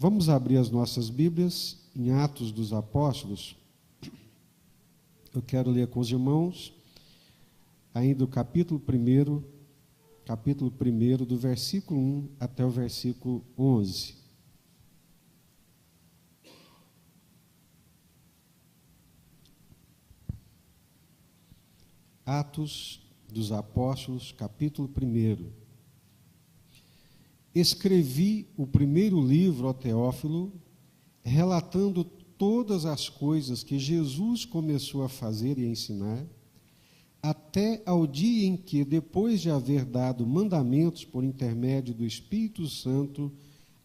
Vamos abrir as nossas Bíblias em Atos dos Apóstolos. Eu quero ler com os irmãos ainda o capítulo 1, do versículo 1 até o versículo 11. Atos dos Apóstolos, capítulo 1. Escrevi o primeiro livro ao Teófilo, relatando todas as coisas que Jesus começou a fazer e a ensinar, até ao dia em que, depois de haver dado mandamentos por intermédio do Espírito Santo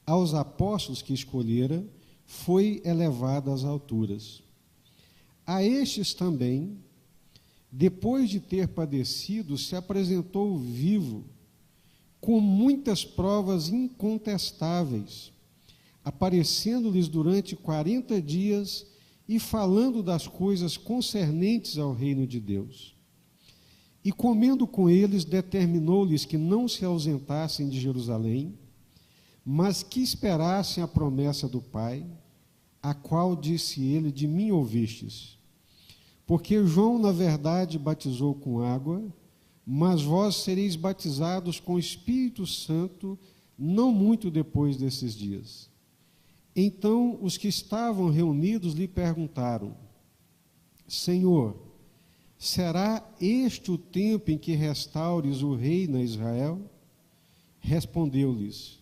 aos apóstolos que escolhera, foi elevado às alturas. A estes também, depois de ter padecido, se apresentou vivo, com muitas provas incontestáveis, aparecendo-lhes durante 40 dias e falando das coisas concernentes ao reino de Deus. E comendo com eles, determinou-lhes que não se ausentassem de Jerusalém, mas que esperassem a promessa do Pai, a qual disse ele: de mim ouvistes. Porque João, na verdade, batizou com água, mas vós sereis batizados com o Espírito Santo não muito depois desses dias. Então os que estavam reunidos lhe perguntaram: Senhor, será este o tempo em que restaures o reino a Israel? Respondeu-lhes: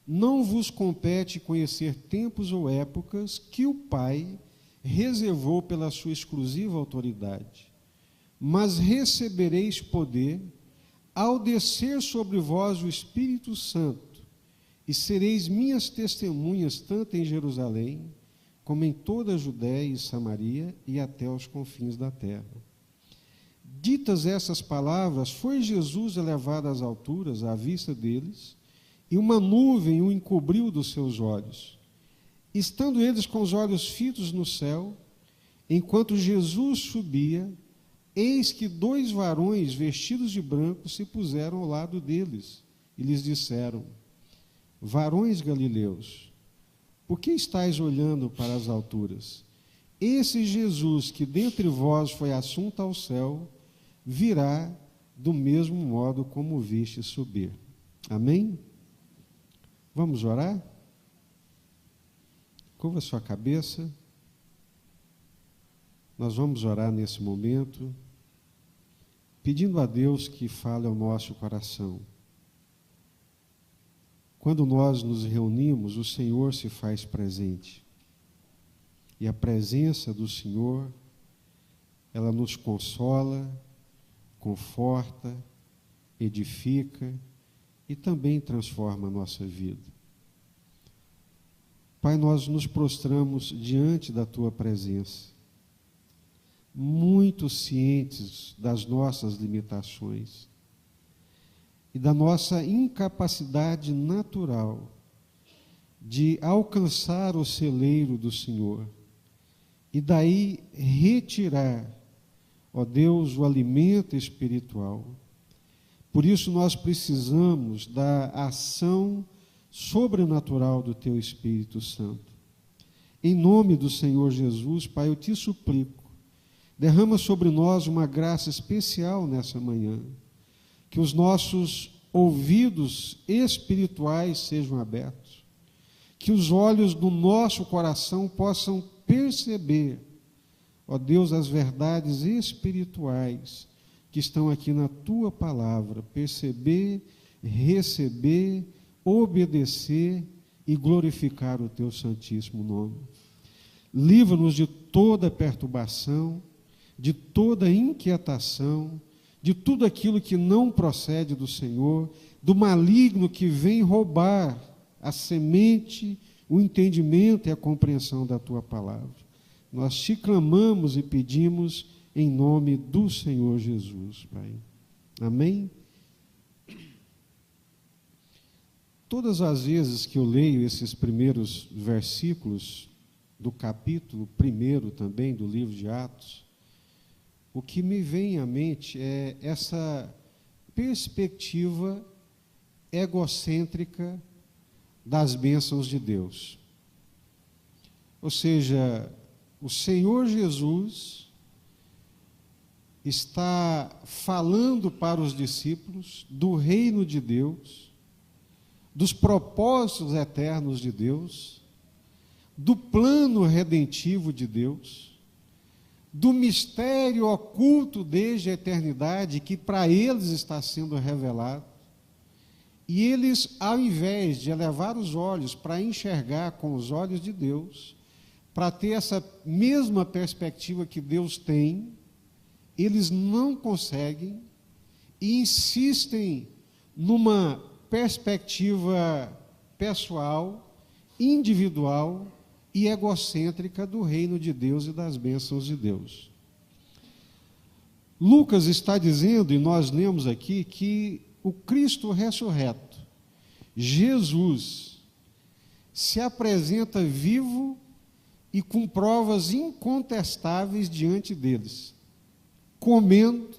Não vos compete conhecer tempos ou épocas que o Pai reservou pela sua exclusiva autoridade, mas recebereis poder ao descer sobre vós o Espírito Santo, e sereis minhas testemunhas tanto em Jerusalém, como em toda a Judéia e Samaria e até os confins da terra. Ditas essas palavras, foi Jesus elevado às alturas à vista deles, e uma nuvem o encobriu dos seus olhos. Estando eles com os olhos fitos no céu, enquanto Jesus subia, eis que 2 varões vestidos de branco se puseram ao lado deles e lhes disseram: Varões galileus, por que estáis olhando para as alturas? Esse Jesus que dentre vós foi assunto ao céu, virá do mesmo modo como o viste subir. Amém? Vamos orar? Curva a sua cabeça. Nós vamos orar nesse momento, pedindo a Deus que fale ao nosso coração. Quando nós nos reunimos, o Senhor se faz presente. E a presença do Senhor, ela nos consola, conforta, edifica e também transforma a nossa vida. Pai, nós nos prostramos diante da Tua presença, muito cientes das nossas limitações e da nossa incapacidade natural de alcançar o celeiro do Senhor e daí retirar, ó Deus, o alimento espiritual. Por isso nós precisamos da ação sobrenatural do Teu Espírito Santo. Em nome do Senhor Jesus, Pai, eu te suplico, derrama sobre nós uma graça especial nessa manhã, que os nossos ouvidos espirituais sejam abertos, que os olhos do nosso coração possam perceber, ó Deus, as verdades espirituais que estão aqui na Tua palavra, perceber, receber, obedecer e glorificar o Teu santíssimo nome. Livra-nos de toda perturbação, de toda inquietação, de tudo aquilo que não procede do Senhor, do maligno que vem roubar a semente, o entendimento e a compreensão da Tua palavra. Nós te clamamos e pedimos em nome do Senhor Jesus, Pai. Amém? Todas as vezes que eu leio esses primeiros versículos do capítulo 1 também do livro de Atos, o que me vem à mente é essa perspectiva egocêntrica das bênçãos de Deus. Ou seja, o Senhor Jesus está falando para os discípulos do reino de Deus, dos propósitos eternos de Deus, do plano redentivo de Deus, do mistério oculto desde a eternidade que para eles está sendo revelado. E eles, ao invés de elevar os olhos para enxergar com os olhos de Deus, para ter essa mesma perspectiva que Deus tem, eles não conseguem e insistem numa perspectiva pessoal, individual e egocêntrica do reino de Deus e das bênçãos de Deus. Lucas está dizendo, e nós lemos aqui, que o Cristo ressurreto, Jesus, se apresenta vivo e com provas incontestáveis diante deles, comendo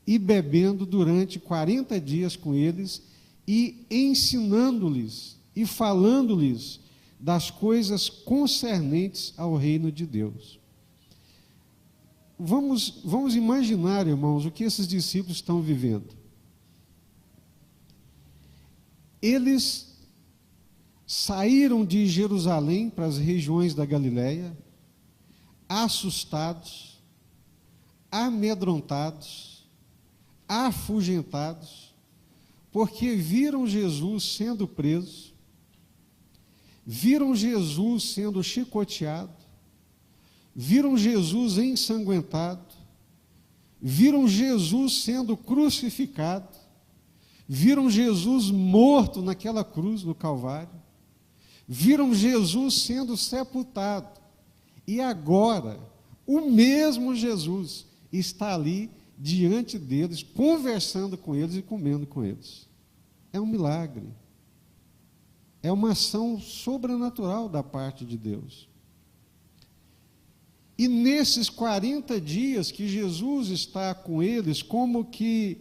e bebendo durante 40 dias com eles e ensinando-lhes e falando-lhes das coisas concernentes ao reino de Deus. Vamos imaginar, irmãos, o que esses discípulos estão vivendo. Eles saíram de Jerusalém para as regiões da Galileia, assustados, amedrontados, afugentados, porque viram Jesus sendo preso, viram Jesus sendo chicoteado, viram Jesus ensanguentado, viram Jesus sendo crucificado, viram Jesus morto naquela cruz no Calvário, viram Jesus sendo sepultado, e agora o mesmo Jesus está ali diante deles, conversando com eles e comendo com eles. É um milagre. É uma ação sobrenatural da parte de Deus. E nesses 40 dias que Jesus está com eles, como que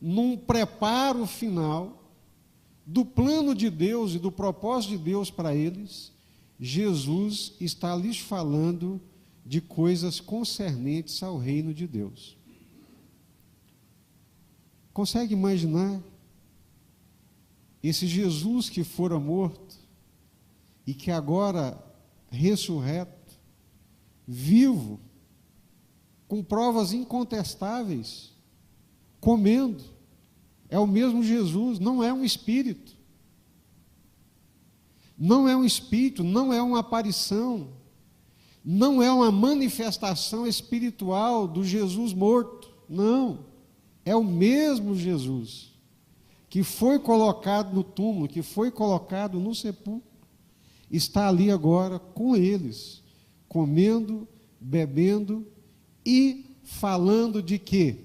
num preparo final do plano de Deus e do propósito de Deus para eles, Jesus está lhes falando de coisas concernentes ao reino de Deus. Consegue imaginar esse Jesus que fora morto e que agora ressurreto, vivo, com provas incontestáveis, comendo? É o mesmo Jesus, não é um espírito. Não é um espírito, não é uma aparição, não é uma manifestação espiritual do Jesus morto, não. É o mesmo Jesus que foi colocado no túmulo, que foi colocado no sepulcro, está ali agora com eles, comendo, bebendo e falando de quê?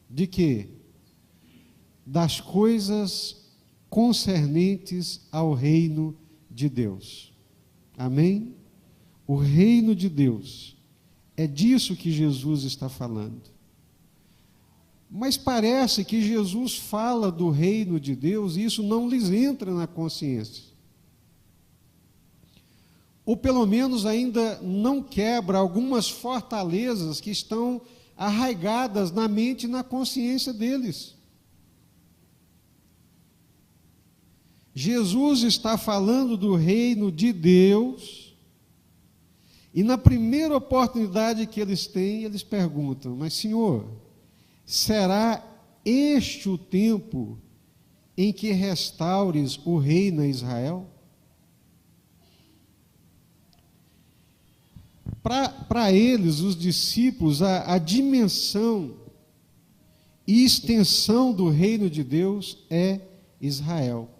De quê? Das coisas concernentes ao reino de Deus. Amém? O reino de Deus. É disso que Jesus está falando. Mas parece que Jesus fala do reino de Deus e isso não lhes entra na consciência. Ou pelo menos ainda não quebra algumas fortalezas que estão arraigadas na mente e na consciência deles. Jesus está falando do reino de Deus e na primeira oportunidade que eles têm, eles perguntam: mas Senhor, será este o tempo em que restaures o reino a Israel? Para eles, os discípulos, a dimensão e extensão do reino de Deus é Israel.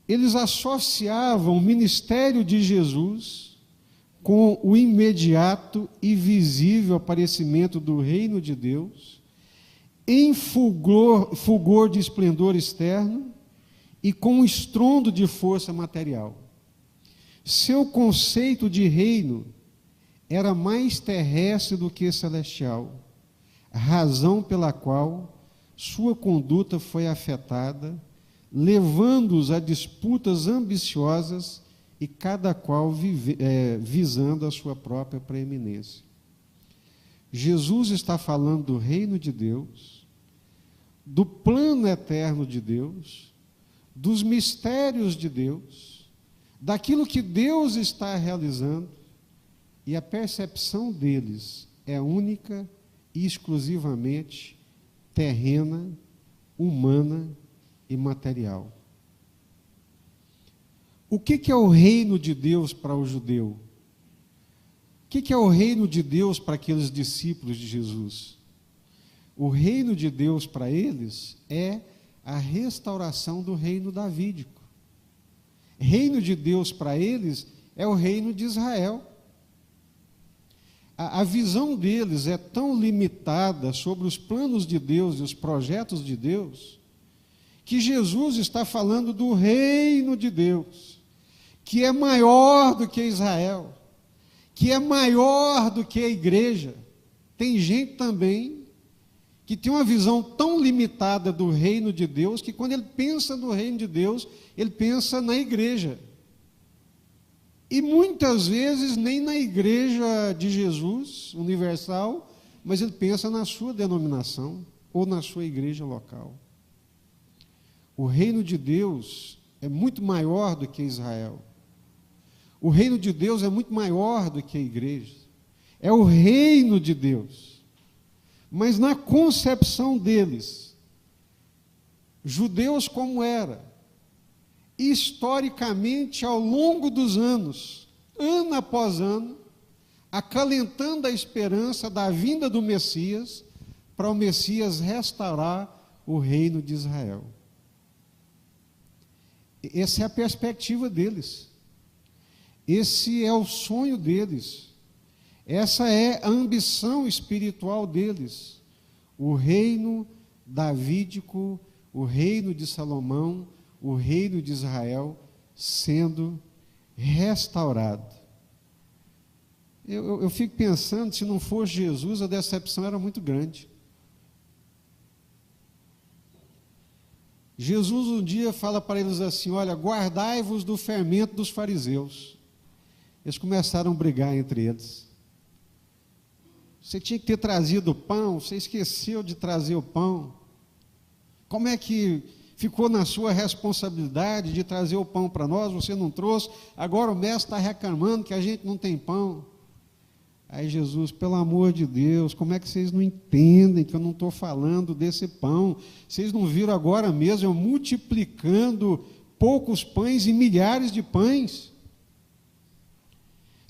Eles associavam o ministério de Jesus com o imediato e visível aparecimento do reino de Deus, em fulgor de esplendor externo e com um estrondo de força material. Seu conceito de reino era mais terrestre do que celestial, razão pela qual sua conduta foi afetada, levando-os a disputas ambiciosas e cada qual visando a sua própria preeminência. Jesus está falando do reino de Deus, do plano eterno de Deus, dos mistérios de Deus, daquilo que Deus está realizando, e a percepção deles é única e exclusivamente terrena, humana e material. O que é o reino de Deus para o judeu? O que é o reino de Deus para aqueles discípulos de Jesus? O reino de Deus para eles é a restauração do reino davídico. Reino de Deus para eles é o reino de Israel. A visão deles é tão limitada sobre os planos de Deus e os projetos de Deus, que Jesus está falando do reino de Deus, que é maior do que Israel, que é maior do que a igreja. Tem gente também que tem uma visão tão limitada do reino de Deus, que quando ele pensa no reino de Deus, ele pensa na igreja. E muitas vezes nem na igreja de Jesus universal, mas ele pensa na sua denominação ou na sua igreja local. O reino de Deus é muito maior do que Israel. O reino de Deus é muito maior do que a igreja. É o reino de Deus. Mas na concepção deles, judeus como era, historicamente, ao longo dos anos, ano após ano, acalentando a esperança da vinda do Messias, para o Messias restaurar o reino de Israel. Essa é a perspectiva deles. Esse é o sonho deles. Essa é a ambição espiritual deles. O reino davídico, o reino de Salomão, o reino de Israel sendo restaurado. Eu fico pensando, se não fosse Jesus, a decepção era muito grande. Jesus um dia fala para eles assim: olha, guardai-vos do fermento dos fariseus. Eles começaram a brigar entre eles. Você tinha que ter trazido o pão, você esqueceu de trazer o pão. Como é que ficou na sua responsabilidade de trazer o pão para nós, você não trouxe, agora o mestre está reclamando que a gente não tem pão. Aí Jesus, pelo amor de Deus, como é que vocês não entendem que eu não estou falando desse pão? Vocês não viram agora mesmo eu multiplicando poucos pães e milhares de pães?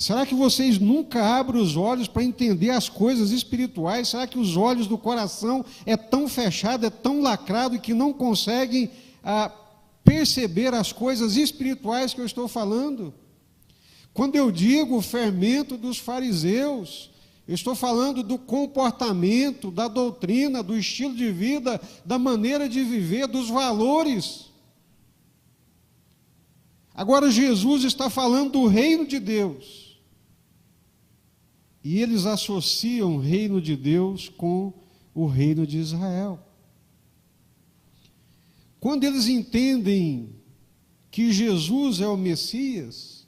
Será que vocês nunca abrem os olhos para entender as coisas espirituais? Será que os olhos do coração é tão fechado, é tão lacrado que não conseguem perceber as coisas espirituais que eu estou falando? Quando eu digo o fermento dos fariseus, eu estou falando do comportamento, da doutrina, do estilo de vida, da maneira de viver, dos valores. Agora Jesus está falando do reino de Deus. E eles associam o reino de Deus com o reino de Israel. Quando eles entendem que Jesus é o Messias,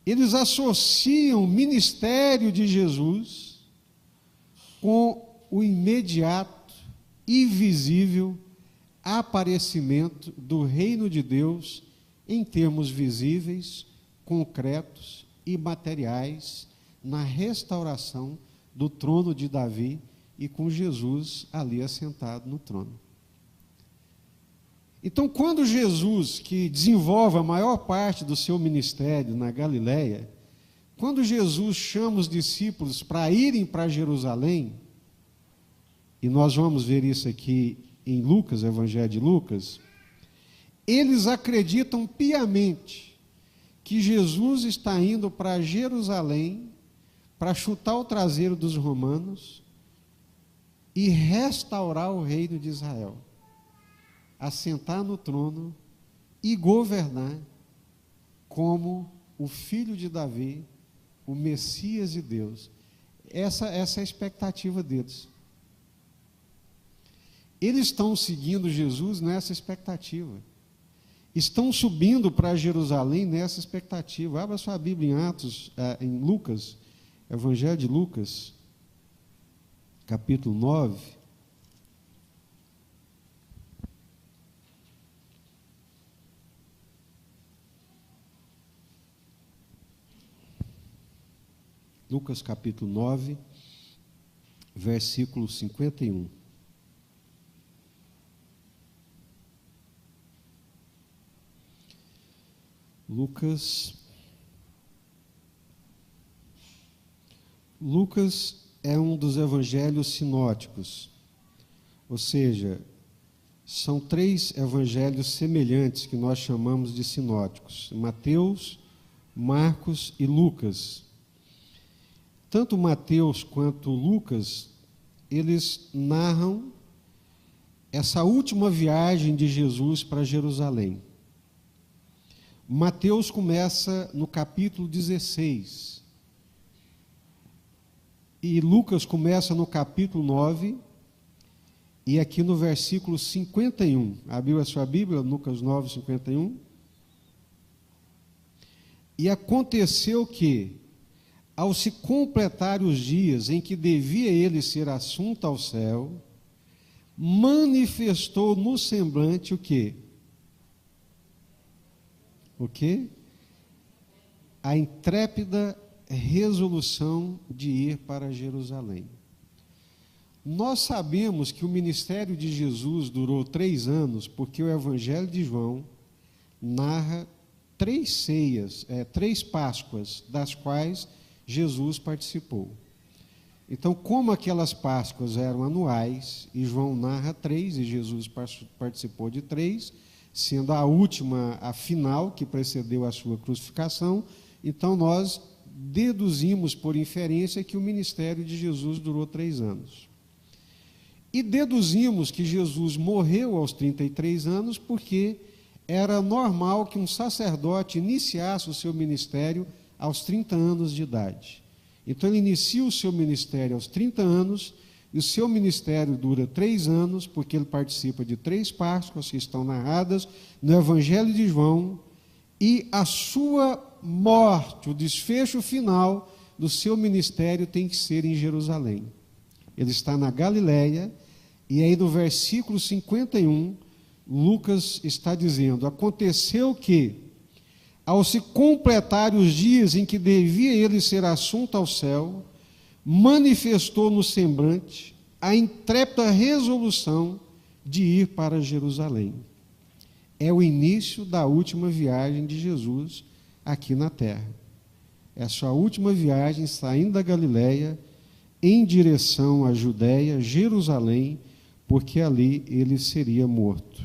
eles associam o ministério de Jesus com o imediato e visível aparecimento do reino de Deus em termos visíveis, concretos e materiais na restauração do trono de Davi e com Jesus ali assentado no trono. Então, quando Jesus, que desenvolve a maior parte do seu ministério na Galileia, quando Jesus chama os discípulos para irem para Jerusalém, e nós vamos ver isso aqui em Lucas, Evangelho de Lucas, eles acreditam piamente que Jesus está indo para Jerusalém para chutar o traseiro dos romanos e restaurar o reino de Israel, assentar no trono e governar como o filho de Davi, o Messias de Deus. Essa é a expectativa deles. eles estão seguindo Jesus nessa expectativa. Estão subindo para Jerusalém nessa expectativa. Abra sua Bíblia em Atos, em Lucas, Evangelho de Lucas, capítulo 9. Lucas capítulo 9, versículo 51. Lucas é um dos evangelhos sinóticos, ou seja, são 3 evangelhos semelhantes que nós chamamos de sinóticos: Mateus, Marcos e Lucas. Tanto Mateus quanto Lucas, eles narram essa última viagem de Jesus para Jerusalém. Mateus começa no capítulo 16, e Lucas começa no capítulo 9, e aqui no versículo 51. Abriu a sua Bíblia, Lucas 9, 51? E aconteceu que, ao se completar os dias em que devia ele ser assunto ao céu, manifestou no semblante o quê? O quê? A intrépida resolução de ir para Jerusalém. Nós sabemos que o ministério de Jesus durou 3 anos, porque o Evangelho de João narra 3 ceias, 3 Páscoas, das quais Jesus participou. Então, como aquelas Páscoas eram anuais, e João narra 3, e Jesus participou de 3, sendo a última, a final, que precedeu a sua crucificação, então nós deduzimos por inferência que o ministério de Jesus durou 3 anos. E deduzimos que Jesus morreu aos 33 anos, porque era normal que um sacerdote iniciasse o seu ministério aos 30 anos de idade. Então ele inicia o seu ministério aos 30 anos, e o seu ministério dura 3 anos, porque ele participa de 3 Páscoas que estão narradas no Evangelho de João, e a sua morte, o desfecho final do seu ministério tem que ser em Jerusalém. Ele está na Galileia, e aí no versículo 51, Lucas está dizendo: aconteceu que, ao se completar os dias em que devia ele ser assunto ao céu, manifestou no semblante a intrépida resolução de ir para Jerusalém. É o início da última viagem de Jesus aqui na terra. É a sua última viagem, saindo da Galileia, em direção à Judéia, Jerusalém, porque ali ele seria morto.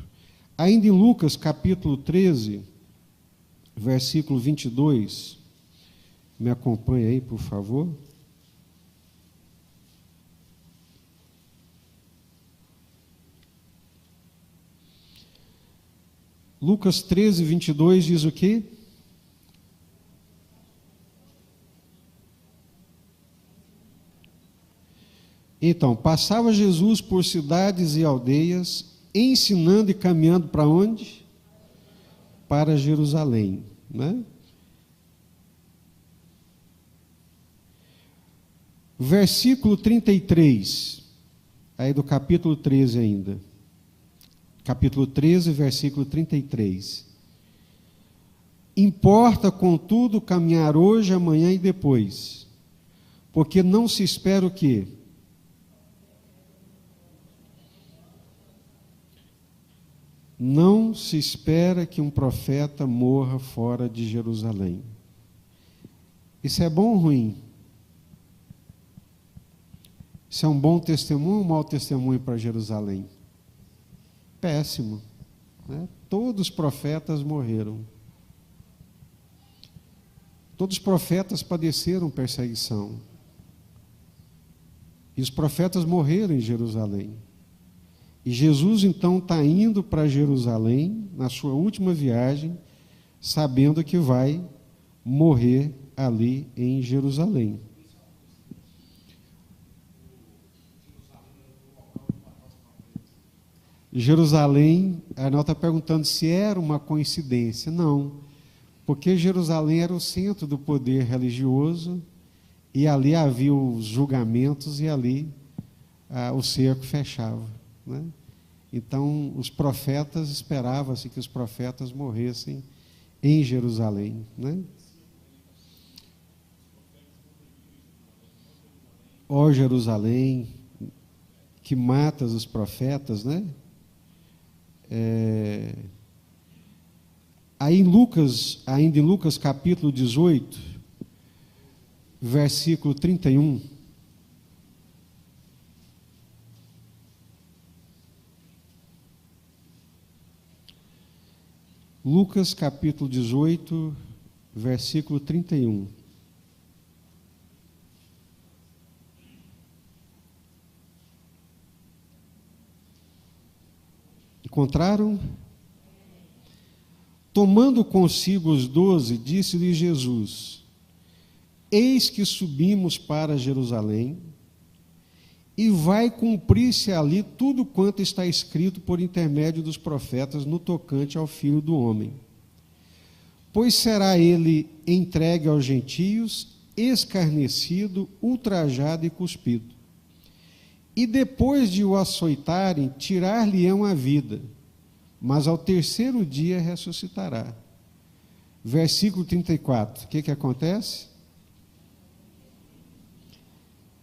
Ainda em Lucas capítulo 13, versículo 22, me acompanha aí, por favor. Lucas 13, 22 diz o quê? Então, passava Jesus por cidades e aldeias, ensinando e caminhando para onde? Para Jerusalém, né? Versículo 33, aí do capítulo 13 ainda. Capítulo 13, versículo 33. Importa, contudo, caminhar hoje, amanhã e depois, porque não se espera o quê? Não se espera que um profeta morra fora de Jerusalém. Isso é bom ou ruim? Isso é um bom testemunho ou um mau testemunho para Jerusalém? Péssimo, né? Todos os profetas morreram. Todos os profetas padeceram perseguição. E os profetas morreram em Jerusalém. E Jesus, então, está indo para Jerusalém, na sua última viagem, sabendo que vai morrer ali em Jerusalém. Jerusalém, Arnaldo está perguntando se era uma coincidência. Não, porque Jerusalém era o centro do poder religioso e ali havia os julgamentos e ali o cerco fechava, né? Então, os profetas, esperava-se que os profetas morressem em Jerusalém, né? Ó Jerusalém, que matas os profetas, né? Aí em Lucas, ainda em Lucas capítulo 18, versículo 31, Lucas capítulo 18, versículo 31. Encontraram? Tomando consigo os 12, disse-lhe Jesus: Eis que subimos para Jerusalém, e vai cumprir-se ali tudo quanto está escrito por intermédio dos profetas no tocante ao Filho do Homem. Pois será ele entregue aos gentios, escarnecido, ultrajado e cuspido. E depois de o açoitarem, tirar-lhe-ão a vida, mas ao terceiro dia ressuscitará. Versículo 34, o que acontece?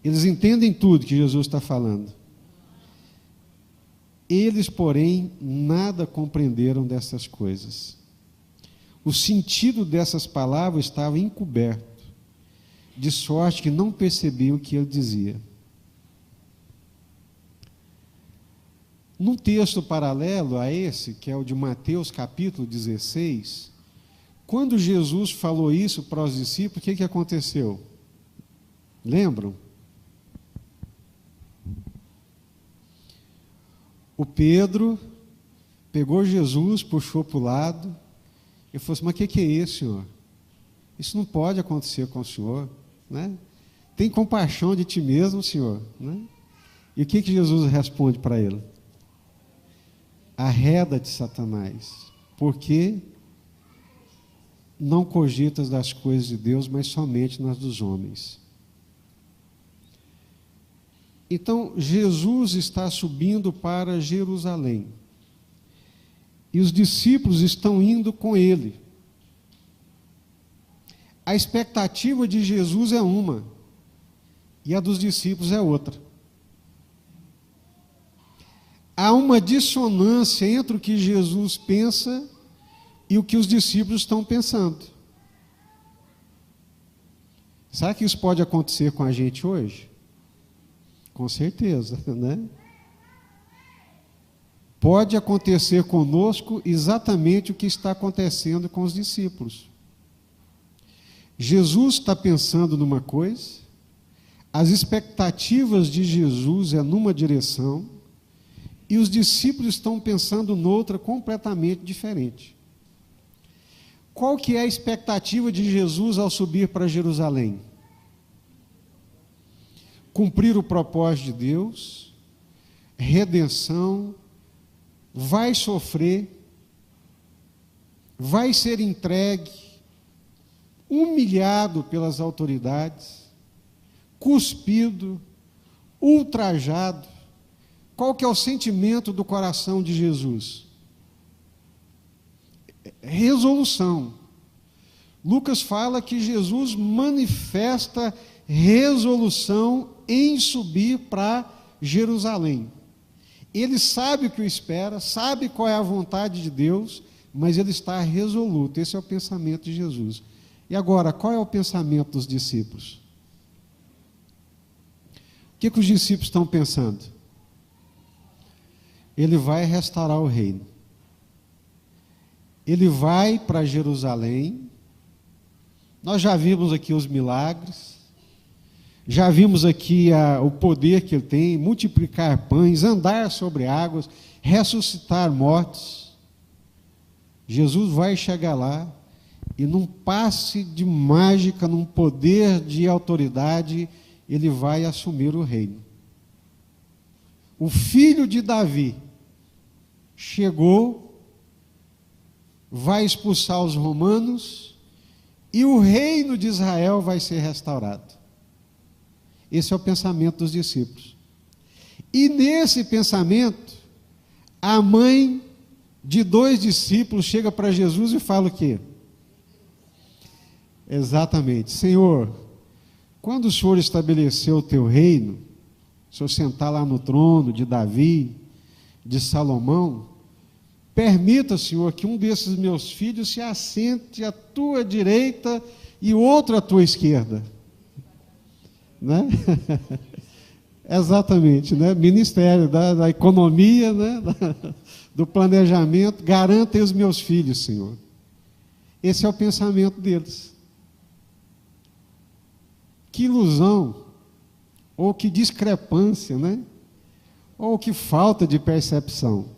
Eles entendem tudo que Jesus está falando. Eles, porém, nada compreenderam dessas coisas. O sentido dessas palavras estava encoberto, de sorte que não percebiam o que ele dizia. Num texto paralelo a esse, que é o de Mateus capítulo 16, quando Jesus falou isso para os discípulos, o que aconteceu? Lembram? O Pedro pegou Jesus, puxou para o lado e falou assim: mas o que é isso, Senhor? Isso não pode acontecer com o Senhor, né? Tem compaixão de ti mesmo, Senhor, né? E o que Jesus responde para ele? Arreda-te, Satanás, porque não cogitas das coisas de Deus, mas somente nas dos homens. Então, Jesus está subindo para Jerusalém, e os discípulos estão indo com ele. A expectativa de Jesus é uma, e a dos discípulos é outra. Há uma dissonância entre o que Jesus pensa e o que os discípulos estão pensando. Será que isso pode acontecer com a gente hoje? Com certeza, né? Pode acontecer conosco exatamente o que está acontecendo com os discípulos. Jesus está pensando numa coisa, as expectativas de Jesus é numa direção, e os discípulos estão pensando noutra completamente diferente. Qual que é a expectativa de Jesus ao subir para Jerusalém? Cumprir o propósito de Deus, redenção, vai sofrer, vai ser entregue, humilhado pelas autoridades, cuspido, ultrajado. Qual que é o sentimento do coração de Jesus? Resolução. Lucas fala que Jesus manifesta resolução em subir para Jerusalém. Ele sabe o que o espera, sabe qual é a vontade de Deus, mas ele está resoluto. Esse é o pensamento de Jesus. E agora, qual é o pensamento dos discípulos? O que os discípulos estão pensando? Ele vai restaurar o reino. Ele vai para Jerusalém. Nós já vimos aqui os milagres, já vimos aqui o poder que ele tem, multiplicar pães, andar sobre águas, ressuscitar mortos. Jesus vai chegar lá e num passe de mágica, num poder de autoridade, ele vai assumir o reino. O filho de Davi, chegou, vai expulsar os romanos e o reino de Israel vai ser restaurado. Esse é o pensamento dos discípulos. E nesse pensamento, a mãe de 2 discípulos chega para Jesus e fala o quê? Exatamente: Senhor, quando o Senhor estabeleceu o teu reino, o Senhor sentar lá no trono de Davi, de Salomão, permita, Senhor, que um desses meus filhos se assente à tua direita e outro à tua esquerda. Né? Exatamente, né? Ministério da economia, né? Do planejamento, garantem os meus filhos, Senhor. Esse é o pensamento deles. Que ilusão, ou que discrepância, né? Ou que falta de percepção.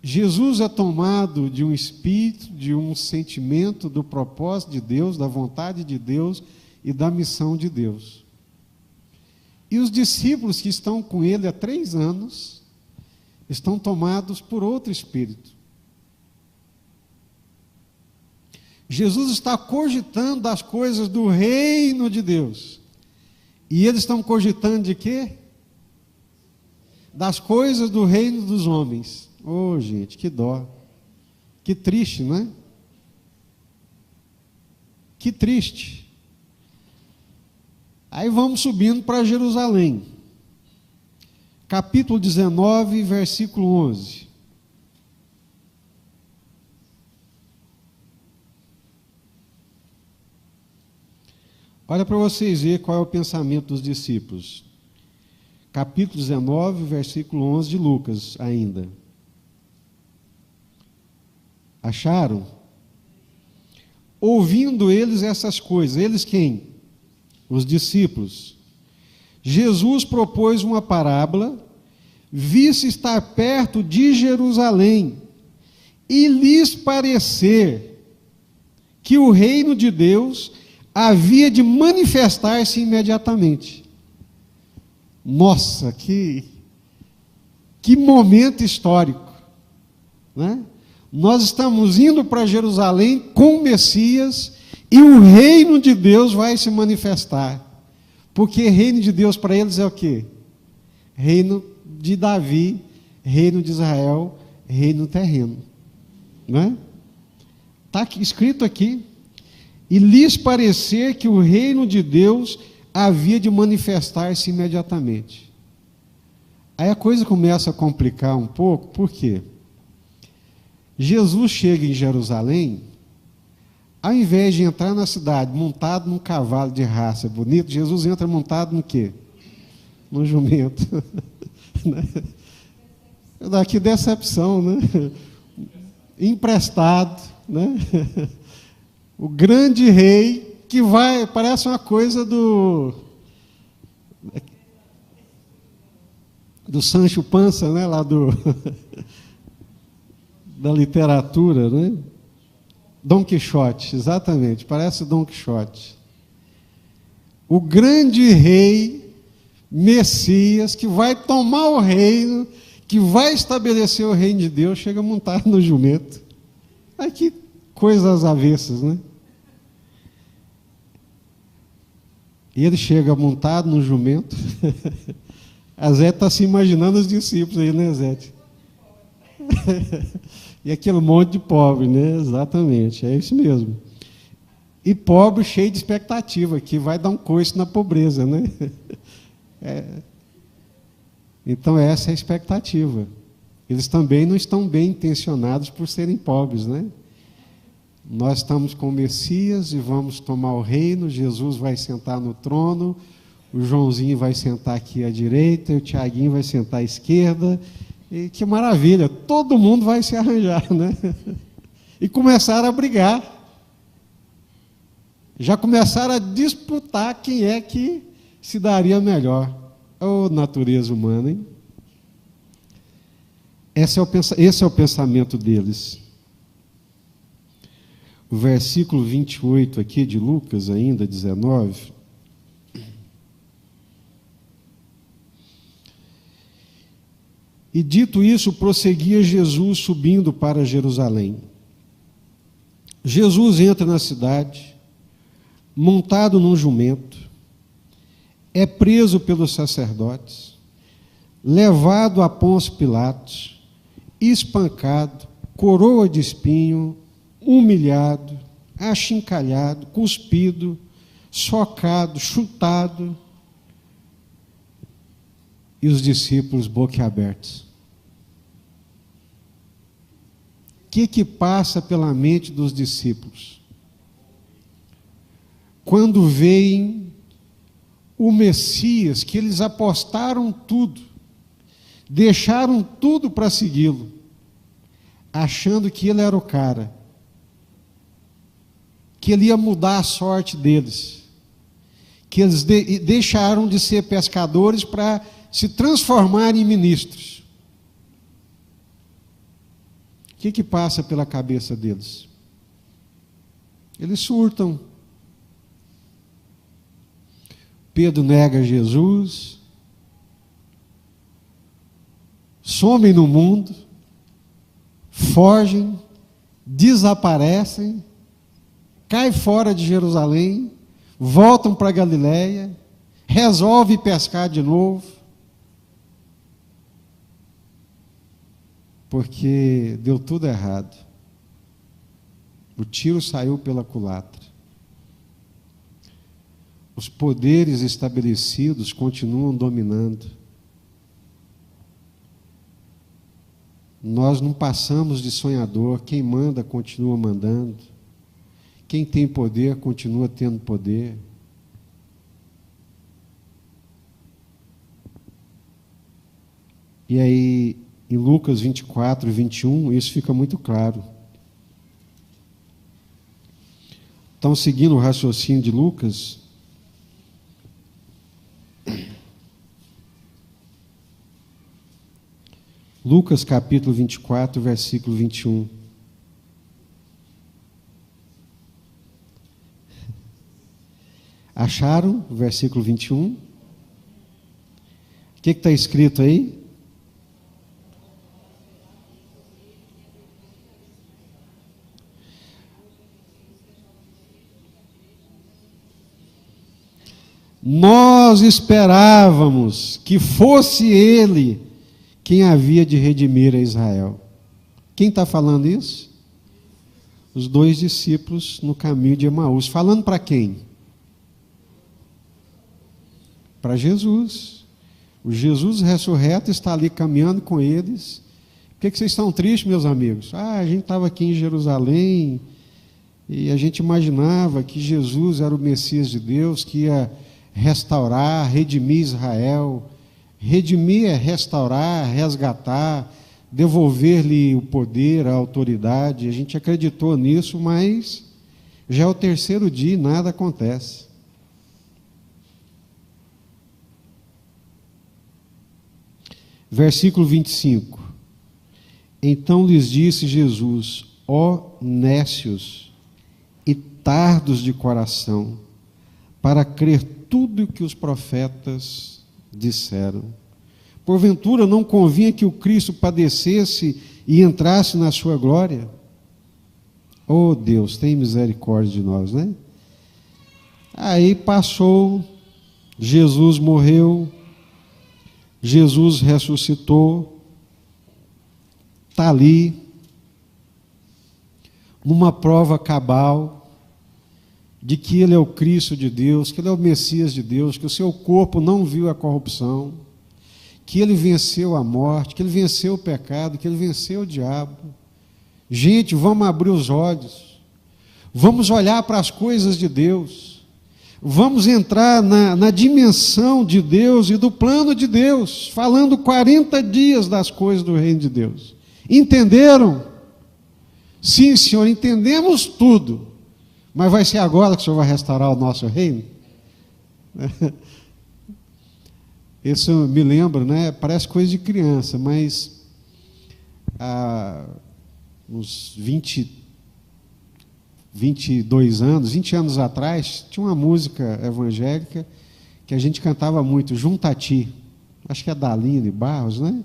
Jesus é tomado de um espírito, de um sentimento do propósito de Deus, da vontade de Deus e da missão de Deus. E os discípulos que estão com ele há 3 anos estão tomados por outro espírito. Jesus está cogitando das coisas do reino de Deus. E eles estão cogitando de quê? Das coisas do reino dos homens. Oh, gente, que dó. Que triste, não é? Que triste. Aí vamos subindo para Jerusalém. Capítulo 19, versículo 11. Olha para vocês verem qual é o pensamento dos discípulos. Capítulo 19, versículo 11 de Lucas ainda. Acharam? Ouvindo eles essas coisas, eles quem? Os discípulos. Jesus propôs uma parábola, visse estar perto de Jerusalém, e lhes parecer que o reino de Deus havia de manifestar-se imediatamente. Nossa, que momento histórico, né? Nós estamos indo para Jerusalém com o Messias e o reino de Deus vai se manifestar. Porque reino de Deus para eles é o quê? Reino de Davi, reino de Israel, reino terreno. Né? Está escrito aqui. E lhes parecer que o reino de Deus havia de manifestar-se imediatamente. Aí a coisa começa a complicar um pouco, por quê? Jesus chega em Jerusalém, ao invés de entrar na cidade montado num cavalo de raça bonito, Jesus entra montado no quê? No jumento. Daqui decepção, né? Emprestado, né? O grande rei que vai, parece uma coisa do Sancho Panza, né? Lá da literatura, né? Dom Quixote, exatamente, parece Dom Quixote. O grande rei, Messias, que vai tomar o reino, que vai estabelecer o reino de Deus, chega montado no jumento. Ai, que coisas avessas, né? E ele chega montado no jumento. A Zé está se imaginando os discípulos aí, né, Zé? E aquele monte de pobre, né? Exatamente, é isso mesmo. E pobre cheio de expectativa, que vai dar um coice na pobreza, né? Então essa é a expectativa. Eles também não estão bem intencionados por serem pobres, né? Nós estamos com o Messias e vamos tomar o reino, Jesus vai sentar no trono, o Joãozinho vai sentar aqui à direita, e o Tiaguinho vai sentar à esquerda. E que maravilha, todo mundo vai se arranjar, né? E começaram a brigar. Já começaram a disputar quem é que se daria melhor. Ô, natureza humana, hein? Esse é o pensamento deles. O versículo 28 aqui de Lucas, ainda 19. E dito isso, prosseguia Jesus subindo para Jerusalém. Jesus entra na cidade, montado num jumento, é preso pelos sacerdotes, levado a Pôncio Pilatos, espancado, coroa de espinho, humilhado, achincalhado, cuspido, socado, chutado, e os discípulos boquiabertos. O que passa pela mente dos discípulos quando veem o Messias, que eles apostaram tudo, deixaram tudo para segui-lo, achando que ele era o cara, que ele ia mudar a sorte deles, que eles deixaram de ser pescadores para se transformarem em ministros. O que passa pela cabeça deles? Eles surtam. Pedro nega Jesus, somem no mundo, fogem, desaparecem, caem fora de Jerusalém, voltam para Galiléia, resolvem pescar de novo, porque deu tudo errado. O tiro saiu pela culatra. Os poderes estabelecidos continuam dominando. Nós não passamos de sonhador. Quem manda continua mandando. Quem tem poder continua tendo poder. E aí, em Lucas 24 e 21, isso fica muito claro. Então, seguindo o raciocínio de Lucas, Lucas capítulo 24, versículo 21. Acharam o versículo 21? O que está escrito aí? Nós esperávamos que fosse ele quem havia de redimir a Israel. Quem está falando isso? Os dois discípulos no caminho de Emaús. Falando para quem? Para Jesus. O Jesus ressurreto está ali caminhando com eles. Por que vocês estão tristes, meus amigos? A gente estava aqui em Jerusalém e a gente imaginava que Jesus era o Messias de Deus, que ia restaurar, redimir Israel. Redimir é restaurar, resgatar, devolver-lhe o poder, a autoridade. A gente acreditou nisso, mas já é o terceiro dia e nada acontece. Versículo 25. Então lhes disse Jesus: ó nécios e tardos de coração, para crer tudo o que os profetas disseram. Porventura não convinha que o Cristo padecesse e entrasse na sua glória? Oh Deus, tem misericórdia de nós, né? Aí passou, Jesus morreu, Jesus ressuscitou, está ali, numa prova cabal, de que ele é o Cristo de Deus, que ele é o Messias de Deus, que o seu corpo não viu a corrupção, que ele venceu a morte, que ele venceu o pecado, que ele venceu o diabo. Gente, vamos abrir os olhos, vamos olhar para as coisas de Deus, vamos entrar na dimensão de Deus e do plano de Deus, falando 40 dias das coisas do reino de Deus. Entenderam? Sim, Senhor, entendemos tudo. Mas vai ser agora que o Senhor vai restaurar o nosso reino? Isso me lembra, né? Parece coisa de criança, mas há uns 22 anos, 20 anos atrás, tinha uma música evangélica que a gente cantava muito, Junta a Ti. Acho que é da Aline Barros, né?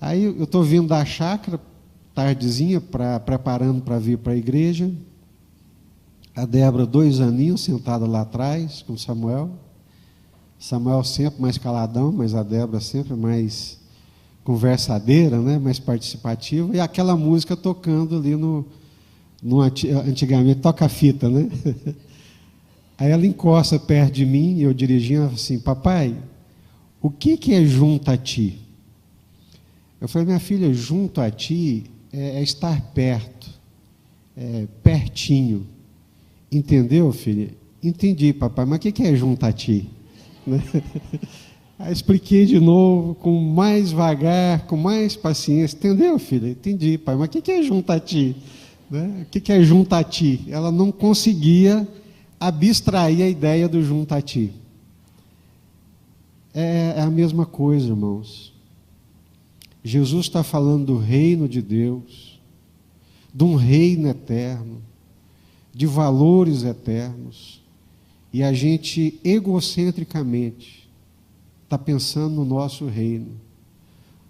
Aí eu estou vindo da chácara, tardezinha, preparando para vir para a igreja. A Débora, 2 aninhos, sentada lá atrás, com o Samuel. Samuel sempre mais caladão, mas a Débora sempre mais conversadeira, né? Mais participativa. E aquela música tocando ali antigamente, toca-fita, né? Aí ela encosta perto de mim, e eu dirigindo assim: papai, o que é junto a ti? Eu falei: minha filha, junto a ti é estar perto, pertinho. Entendeu, filha? Entendi, papai, mas o que é junto a ti? Aí expliquei de novo, com mais vagar, com mais paciência. Entendeu, filha? Entendi, pai, mas o que é junto a ti? O que é junto a ti? Ela não conseguia abstrair a ideia do junto a ti. É a mesma coisa, irmãos. Jesus está falando do reino de Deus, de um reino eterno, de valores eternos, e a gente egocentricamente está pensando no nosso reino,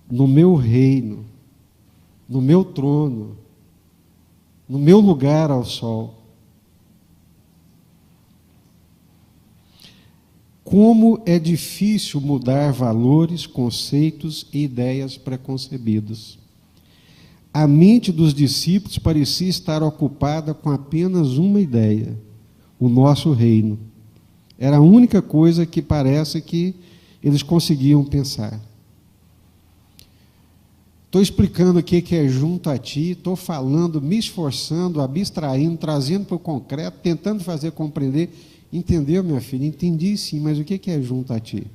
no meu reino, no meu trono, no meu lugar ao sol. Como é difícil mudar valores, conceitos e ideias preconcebidas. A mente dos discípulos parecia estar ocupada com apenas uma ideia: o nosso reino. Era a única coisa que parece que eles conseguiam pensar. Estou explicando o que é junto a ti, estou falando, me esforçando, abstraindo, trazendo para o concreto, tentando fazer compreender. Entendeu, minha filha? Entendi sim, mas o que é junto a ti?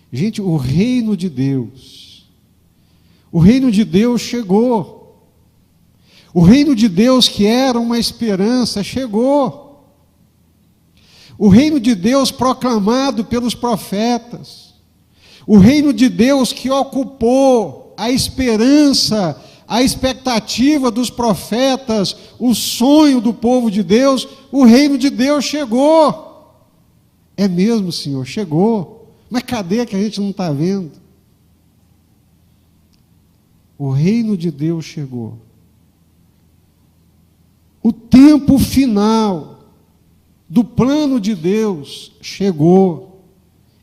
Gente, o reino de Deus chegou. O reino de Deus, que era uma esperança, chegou. O reino de Deus proclamado pelos profetas. O reino de Deus que ocupou a esperança, a expectativa dos profetas, o sonho do povo de Deus. O reino de Deus chegou. É mesmo, Senhor, chegou. Mas cadê que a gente não está vendo? O reino de Deus chegou. O tempo final do plano de Deus chegou.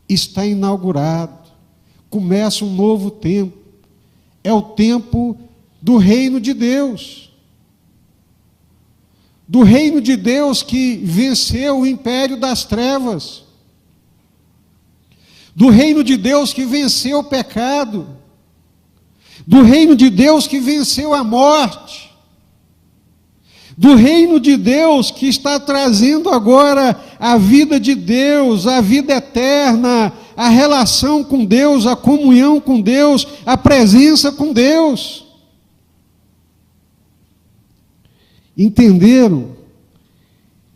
Está inaugurado. Começa um novo tempo. É o tempo do reino de Deus. Do reino de Deus que venceu o império das trevas. Do reino de Deus que venceu o pecado. Do reino de Deus que venceu a morte. Do reino de Deus que está trazendo agora a vida de Deus, a vida eterna, a relação com Deus, a comunhão com Deus, a presença com Deus. Entenderam?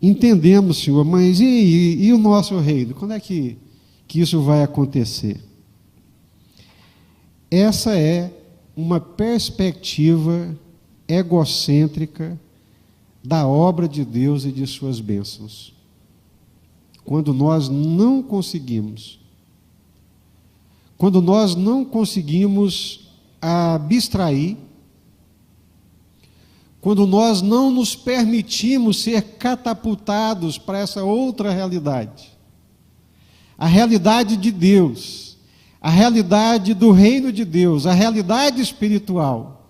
Entendemos, Senhor, mas e o nosso reino? Quando é que isso vai acontecer? Essa é uma perspectiva egocêntrica da obra de Deus e de suas bênçãos. Quando nós não conseguimos abstrair, quando nós não nos permitimos ser catapultados para essa outra realidade, a realidade de Deus, a realidade do reino de Deus, a realidade espiritual,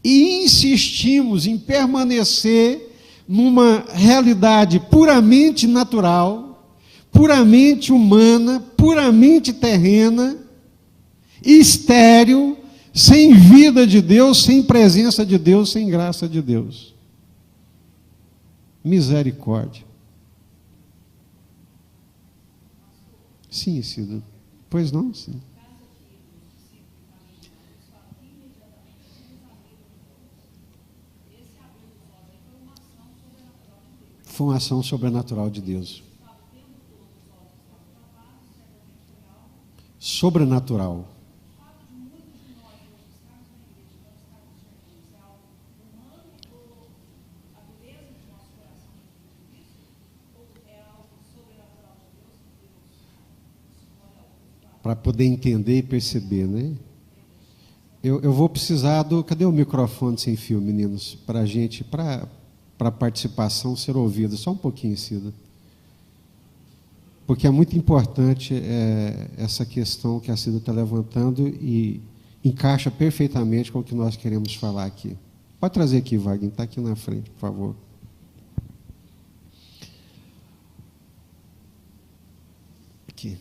e insistimos em permanecer numa realidade puramente natural, puramente humana, puramente terrena, estéril, sem vida de Deus, sem presença de Deus, sem graça de Deus. Misericórdia. Sim, Cida. Pois não, sim. Foi uma ação sobrenatural de Deus. Sobrenatural. Para poder entender e perceber, né? Eu vou precisar do... Cadê o microfone sem fio, meninos? Para a gente, para a participação ser ouvida. Só um pouquinho, Cida. Porque é muito importante essa questão que a Cida está levantando e encaixa perfeitamente com o que nós queremos falar aqui. Pode trazer aqui, Wagner. Está aqui na frente, por favor. Aqui.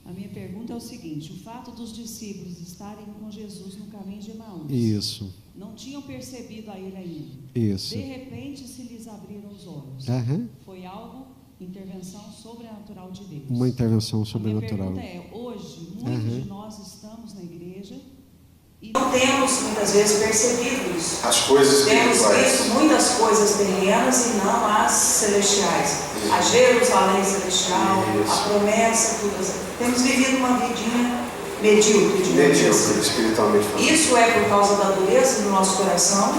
A minha pergunta é o seguinte: o fato dos discípulos estarem com Jesus no caminho de Emaús. Isso. Não tinham percebido a ele ainda. Isso. De repente se lhes abriram os olhos. Uhum. Foi algo, intervenção sobrenatural de Deus. Uma intervenção sobrenatural. A minha pergunta é: hoje, muitos de nós estamos na igreja e não temos muitas vezes percebido isso. As coisas temos espirituais. visto muitas coisas terrenas e não as celestiais. A Jerusalém celestial, a promessa, tudo. Temos vivido uma vidinha medíocre, digamos assim. Espiritualmente falando. Isso é por causa da dureza do nosso coração.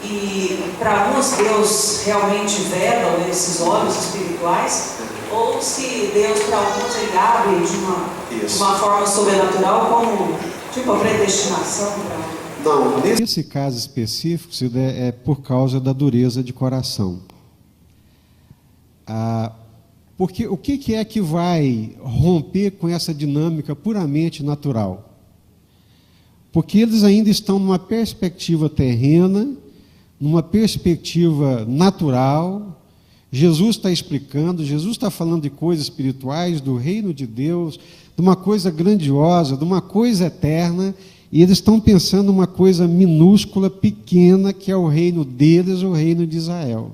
E para alguns Deus realmente veda esses olhos espirituais, ou se Deus para alguns ele abre de uma forma sobrenatural, como tipo a predestinação para... Não, Nesse caso específico, Cida, é por causa da dureza de coração. Porque o que é que vai romper com essa dinâmica puramente natural? Porque eles ainda estão numa perspectiva terrena, numa perspectiva natural. Jesus está explicando, Jesus está falando de coisas espirituais, do reino de Deus, de uma coisa grandiosa, de uma coisa eterna, e eles estão pensando numa coisa minúscula, pequena, que é o reino deles, o reino de Israel.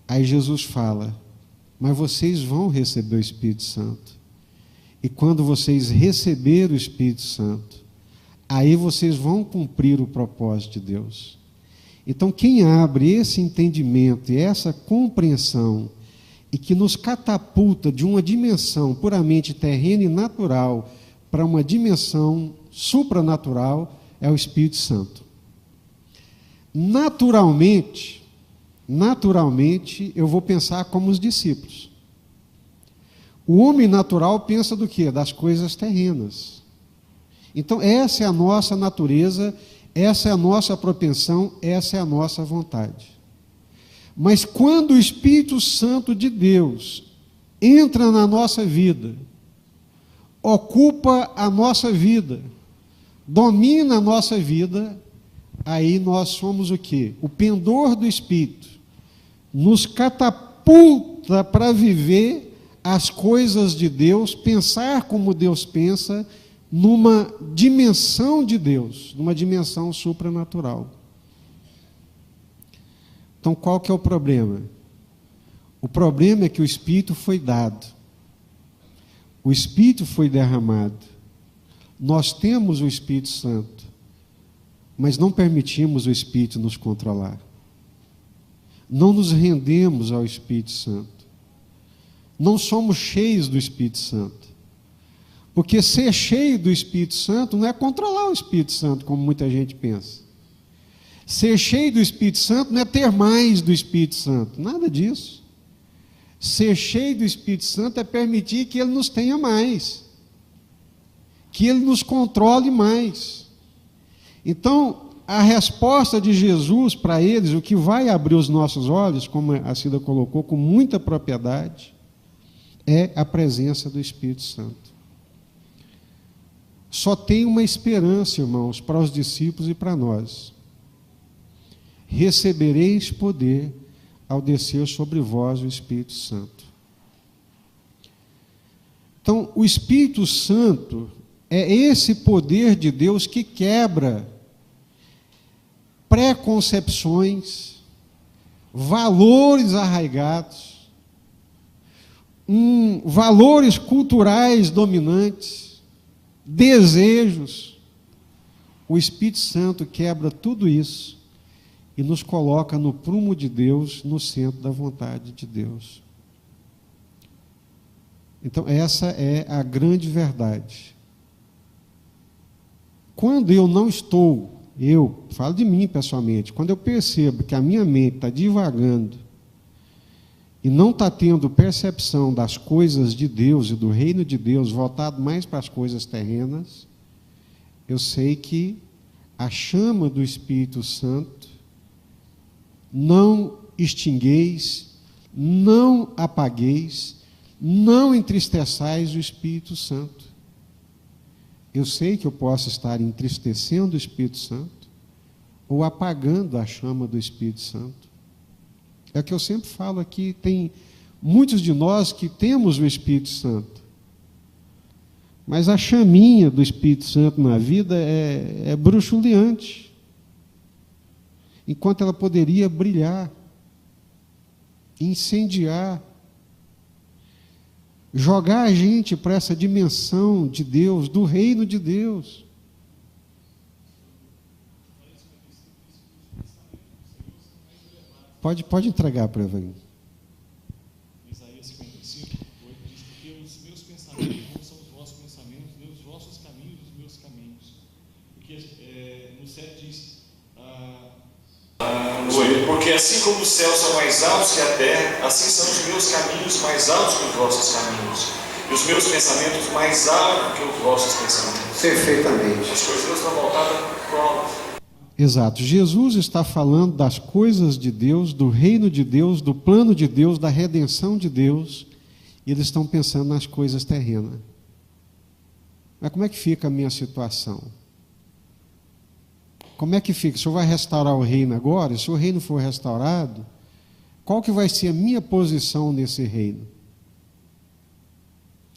Aí Jesus fala: mas vocês vão receber o Espírito Santo. E quando vocês receberem o Espírito Santo, aí vocês vão cumprir o propósito de Deus. Então, quem abre esse entendimento e essa compreensão, e que nos catapulta de uma dimensão puramente terrena e natural para uma dimensão supranatural, é o Espírito Santo. Naturalmente, eu vou pensar como os discípulos. O homem natural pensa do quê? Das coisas terrenas. Então, essa é a nossa natureza, essa é a nossa propensão, essa é a nossa vontade. Mas quando o Espírito Santo de Deus entra na nossa vida, ocupa a nossa vida, domina a nossa vida, aí nós somos o quê? O pendor do Espírito nos catapulta para viver as coisas de Deus, pensar como Deus pensa, numa dimensão de Deus, numa dimensão supranatural. Então, qual que é o problema? O problema é que o Espírito foi dado, o Espírito foi derramado, nós temos o Espírito Santo, mas não permitimos o Espírito nos controlar. Não nos rendemos ao Espírito Santo. Não somos cheios do Espírito Santo. Porque ser cheio do Espírito Santo não é controlar o Espírito Santo, como muita gente pensa. Ser cheio do Espírito Santo não é ter mais do Espírito Santo. Nada disso. Ser cheio do Espírito Santo é permitir que Ele nos tenha mais. Que Ele nos controle mais. Então, a resposta de Jesus para eles, o que vai abrir os nossos olhos, como a Cida colocou com muita propriedade, é a presença do Espírito Santo. Só tem uma esperança, irmãos, para os discípulos e para nós. Recebereis poder ao descer sobre vós o Espírito Santo. Então, o Espírito Santo é esse poder de Deus que quebra preconcepções, valores arraigados, valores culturais dominantes, desejos. O Espírito Santo quebra tudo isso e nos coloca no prumo de Deus, no centro da vontade de Deus. Então, essa é a grande verdade. Quando eu não estou, eu falo de mim pessoalmente, quando eu percebo que a minha mente está divagando e não está tendo percepção das coisas de Deus e do reino de Deus, voltado mais para as coisas terrenas, eu sei que a chama do Espírito Santo não extingueis, não apagueis, não entristeçais o Espírito Santo. Eu sei que eu posso estar entristecendo o Espírito Santo ou apagando a chama do Espírito Santo. É o que eu sempre falo aqui, tem muitos de nós que temos o Espírito Santo, mas a chaminha do Espírito Santo na vida é bruxuleante, enquanto ela poderia brilhar, incendiar, jogar a gente para essa dimensão de Deus, do reino de Deus. Pode entregar para Evangelho. Isaías 55, 8 diz: porque os meus pensamentos não são os vossos pensamentos, nem os vossos caminhos os meus caminhos. Porque no 7 diz, porque assim como os céus são mais altos que a terra, assim são os meus caminhos mais altos que os vossos caminhos, e os meus pensamentos mais altos que os vossos pensamentos. Perfeitamente. As coisas estão voltadas para o alto. Exato. Jesus está falando das coisas de Deus, do reino de Deus, do plano de Deus, da redenção de Deus, e eles estão pensando nas coisas terrenas. Mas como é que fica a minha situação? Como é que fica? O Senhor vai restaurar o reino agora? Se o reino for restaurado, qual que vai ser a minha posição nesse reino?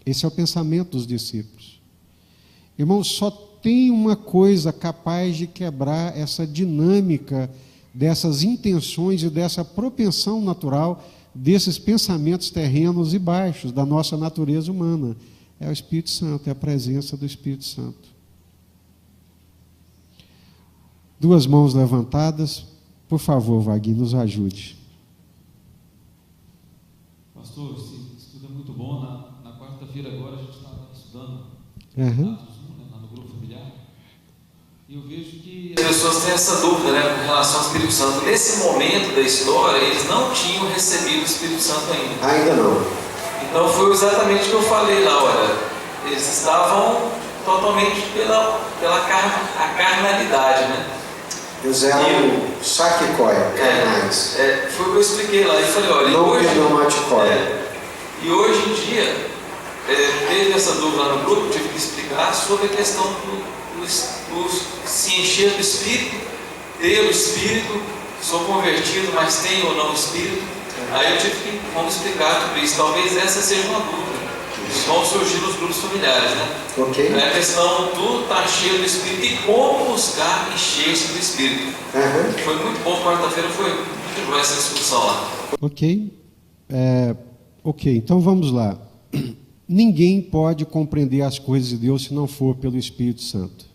Esse é o pensamento dos discípulos. Irmãos, só tem uma coisa capaz de quebrar essa dinâmica dessas intenções e dessa propensão natural desses pensamentos terrenos e baixos da nossa natureza humana. É o Espírito Santo, é a presença do Espírito Santo. Duas mãos levantadas, por favor, Wagner, nos ajude. Pastor, esse estudo é muito bom. Na quarta-feira agora a gente está estudando Atos 1, lá no grupo familiar, e eu vejo que as pessoas têm essa dúvida, com relação ao Espírito Santo. Nesse momento da história, eles não tinham recebido o Espírito Santo ainda. Ainda não. Então foi exatamente o que eu falei lá, olha, eles estavam totalmente pela carnalidade, né? Eles eram saquicóia, carnais. Foi o que eu expliquei lá. Eu falei, olha, não hoje, pneumaticóia. E hoje em dia, teve essa dúvida lá no grupo, tive que explicar sobre a questão do se encher do Espírito, ter o Espírito, sou convertido, mas tenho ou não o Espírito. Aí eu tive que, vamos explicar tudo isso. Talvez essa seja uma dúvida. Vão surgir nos grupos familiares, né? Ok. É a questão do estar cheio do Espírito e como buscar encher-se do Espírito. Foi muito bom, quarta-feira foi muito boa essa discussão lá. Ok. Então vamos lá. Ninguém pode compreender as coisas de Deus se não for pelo Espírito Santo.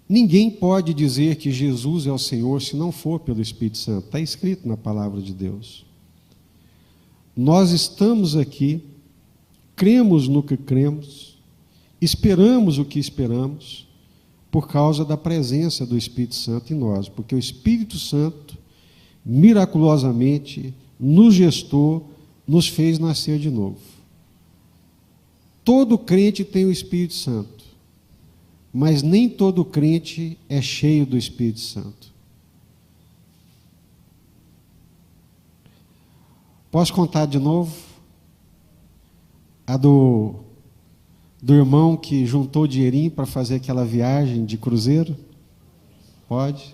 Ninguém pode dizer que Jesus é o Senhor se não for pelo Espírito Santo. Está escrito na palavra de Deus. Nós estamos aqui, cremos no que cremos, esperamos o que esperamos, por causa da presença do Espírito Santo em nós, porque o Espírito Santo, miraculosamente, nos gestou, nos fez nascer de novo. Todo crente tem o Espírito Santo, mas nem todo crente é cheio do Espírito Santo. Posso contar de novo? A do irmão que juntou dinheirinho para fazer aquela viagem de cruzeiro? Pode?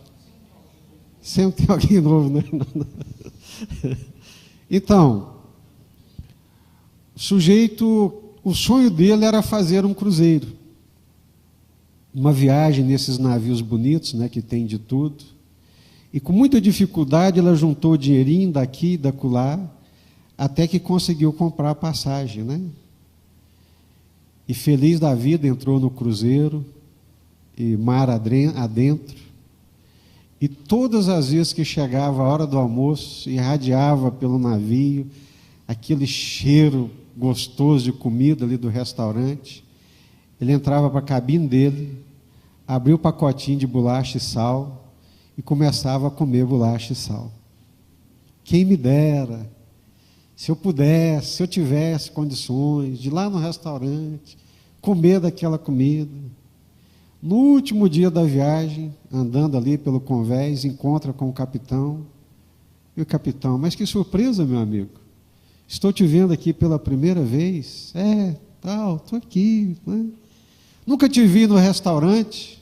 Sempre tem alguém novo, né? Então, o sonho dele era fazer um cruzeiro. Uma viagem nesses navios bonitos, né, que tem de tudo. E com muita dificuldade ela juntou dinheirinho daqui e dacolá, até que conseguiu comprar a passagem, né? E feliz da vida entrou no cruzeiro, e mar adentro, e todas as vezes que chegava a hora do almoço, irradiava pelo navio aquele cheiro gostoso de comida ali do restaurante. Ele entrava para a cabine dele, abria o pacotinho de bolacha e sal e começava a comer bolacha e sal. Quem me dera Se eu pudesse, se eu tivesse condições de ir lá no restaurante, comer daquela comida. No último dia da viagem, andando ali pelo convés, encontra com o capitão. E o capitão, mas que surpresa, meu amigo. Estou te vendo aqui pela primeira vez. Estou aqui. Né? Nunca te vi no restaurante.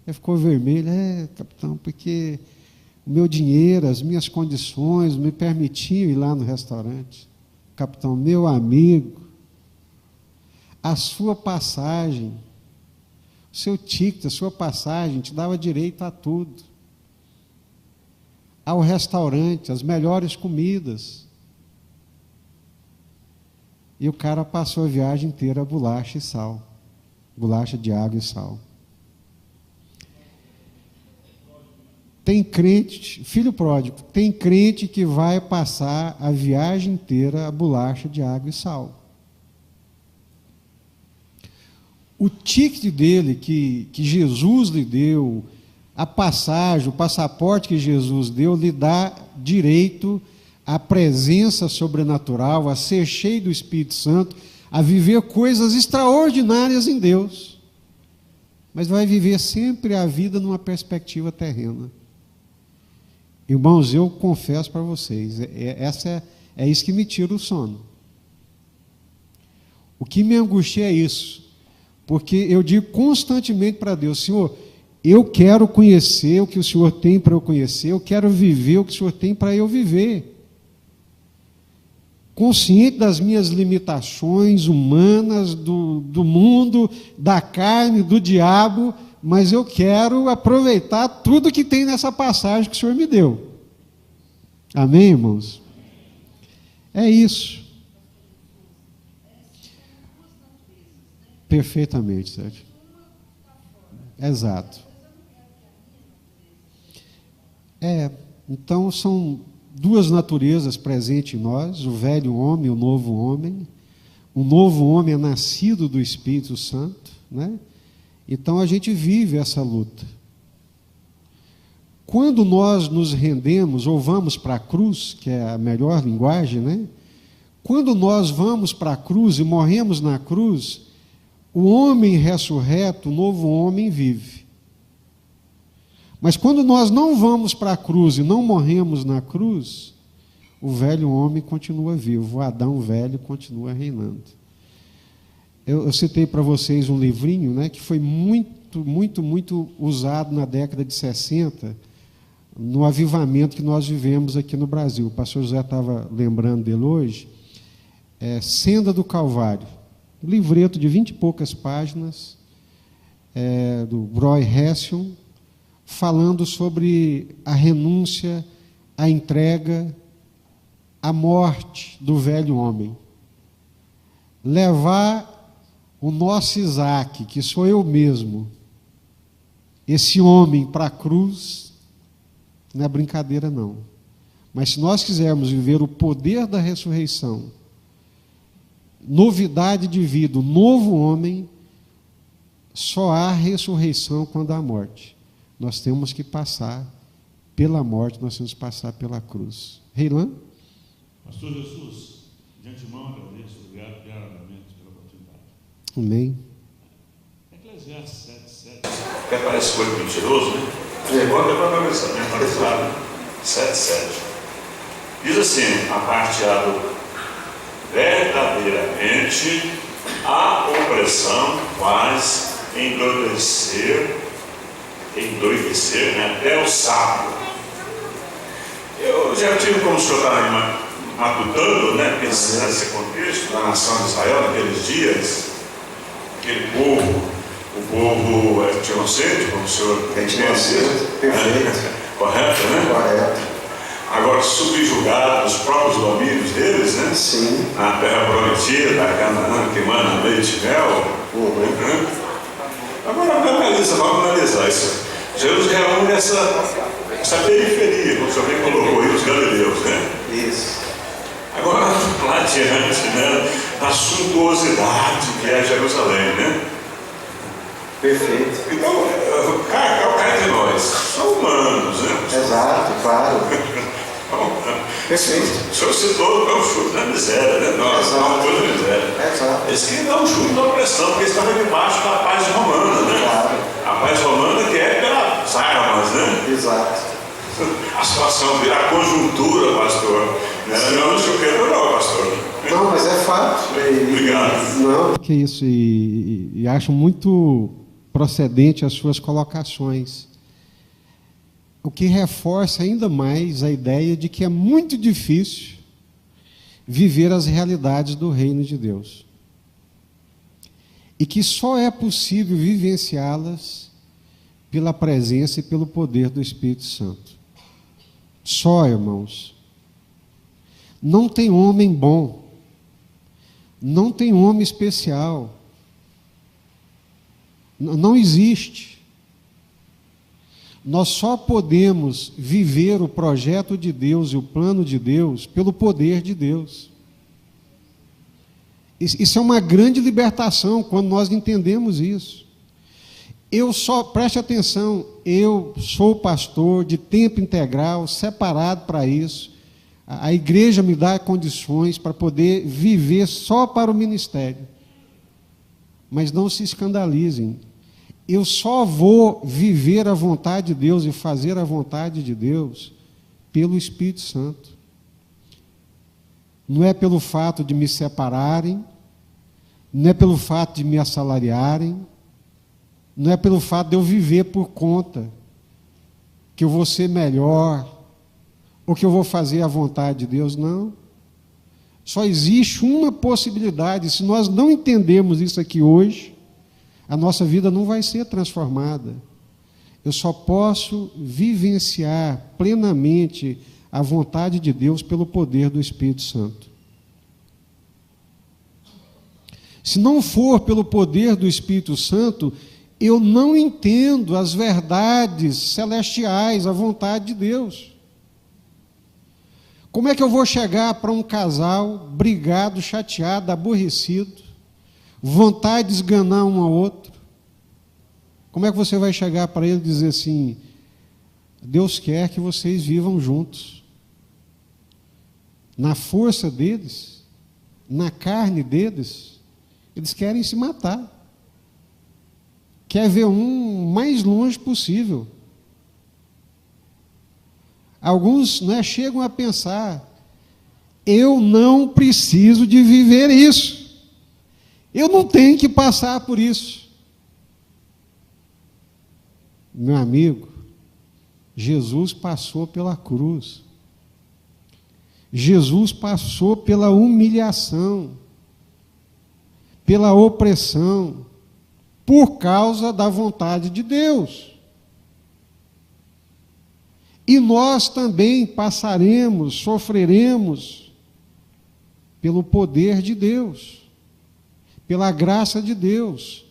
Ele ficou vermelho. Capitão, porque o meu dinheiro, as minhas condições me permitiam ir lá no restaurante. Capitão, meu amigo, a sua passagem, o seu ticket, a sua passagem te dava direito a tudo. Ao restaurante, as melhores comidas. E o cara passou a viagem inteira bolacha e sal. Bolacha de água e sal. Tem crente, filho pródigo, tem crente que vai passar a viagem inteira a bolacha de água e sal. O ticket dele que Jesus lhe deu, a passagem, o passaporte que Jesus deu, lhe dá direito à presença sobrenatural, a ser cheio do Espírito Santo, a viver coisas extraordinárias em Deus. Mas vai viver sempre a vida numa perspectiva terrena. Irmãos, eu confesso para vocês, é isso que me tira o sono. O que me angustia é isso, porque eu digo constantemente para Deus, Senhor, eu quero conhecer o que o Senhor tem para eu conhecer, eu quero viver o que o Senhor tem para eu viver. Consciente das minhas limitações humanas, do mundo, da carne, do diabo, mas eu quero aproveitar tudo que tem nessa passagem que o Senhor me deu. Amém, irmãos? É isso. Perfeitamente, Sérgio. Exato. Então são duas naturezas presentes em nós, o velho homem e o novo homem. O novo homem é nascido do Espírito Santo, né? Então a gente vive essa luta. Quando nós nos rendemos ou vamos para a cruz, que é a melhor linguagem, né? Quando nós vamos para a cruz e morremos na cruz, o homem ressurreto, o novo homem vive. Mas quando nós não vamos para a cruz e não morremos na cruz, o velho homem continua vivo, o Adão velho continua reinando. Eu citei para vocês um livrinho, né, que foi muito usado na década de 60, no avivamento que nós vivemos aqui no Brasil. O pastor José estava lembrando dele hoje. Senda do Calvário. Um livreto de 20 e poucas páginas, do Roy Hession, falando sobre a renúncia, a entrega, a morte do velho homem. Levar o nosso Isaac, que sou eu mesmo, esse homem para a cruz, não é brincadeira não. Mas se nós quisermos viver o poder da ressurreição, novidade de vida, o novo homem, só há ressurreição quando há morte. Nós temos que passar pela morte, nós temos que passar pela cruz. Reilan? Pastor Jesus, de antemão agradeço, obrigado diariamente pela oportunidade. Amém. Eclesiastes 7:7. Até parece coisa mentiroso, né? É bom até para memorizar, 7:7. Diz assim, a parte A do verdadeiramente a opressão faz endoidecer, né, até o sábio. Eu já tive, como o senhor está matutando, né, pensando nesse contexto, na nação de Israel, naqueles dias, aquele povo, o povo etnocêntrico, como o senhor tem perfeito. Correto, né? Correto. Agora subjugado os próprios domínios deles, né? Sim. Na terra prometida, da Canaã, que emana leite e mel. Agora vamos analisar isso. Jesus reúne essa periferia, como o senhor bem colocou aí, os galileus, né? Isso. Agora, lá diante, né, da suntuosidade que é Jerusalém, né? Perfeito. Então, cá de nós, são humanos, né? Exato, claro. Perfeito. O senhor citou o chute na miséria, né? Não foi na miséria. Exato. Eles queriam dar um chute na opressão, porque eles estavam debaixo da paz romana, né? Claro. A paz romana que é pelas armas, né? Exato. A situação, a conjuntura, pastor. Não chupeta não, pastor. Não, mas é fato. Obrigado. Não. Que isso, e acho muito procedente as suas colocações. O que reforça ainda mais a ideia de que é muito difícil viver as realidades do reino de Deus. E que só é possível vivenciá-las pela presença e pelo poder do Espírito Santo. Só, irmãos. Não tem homem bom. Não tem homem especial. Não existe. Nós só podemos viver o projeto de Deus e o plano de Deus pelo poder de Deus. Isso é uma grande libertação quando nós entendemos isso. Preste atenção, eu sou pastor de tempo integral, separado para isso. A igreja me dá condições para poder viver só para o ministério. Mas não se escandalizem. Eu só vou viver a vontade de Deus e fazer a vontade de Deus pelo Espírito Santo. Não é pelo fato de me separarem, não é pelo fato de me assalariarem, não é pelo fato de eu viver por conta, que eu vou ser melhor, ou que eu vou fazer a vontade de Deus, não. Só existe uma possibilidade, se nós não entendermos isso aqui hoje, a nossa vida não vai ser transformada. Eu só posso vivenciar plenamente a vontade de Deus pelo poder do Espírito Santo. Se não for pelo poder do Espírito Santo, eu não entendo as verdades celestiais, a vontade de Deus. Como é que eu vou chegar para um casal brigado, chateado, aborrecido, vontade de esganar um ao outro? Como é que você vai chegar para ele e dizer assim: Deus quer que vocês vivam juntos? Na força deles, na carne deles, eles querem se matar. Quer ver um mais longe possível. Alguns chegam a pensar: eu não preciso de viver isso. Eu não tenho que passar por isso. Meu amigo, Jesus passou pela cruz. Jesus passou pela humilhação, pela opressão, por causa da vontade de Deus. E nós também passaremos, sofreremos pelo poder de Deus, pela graça de Deus.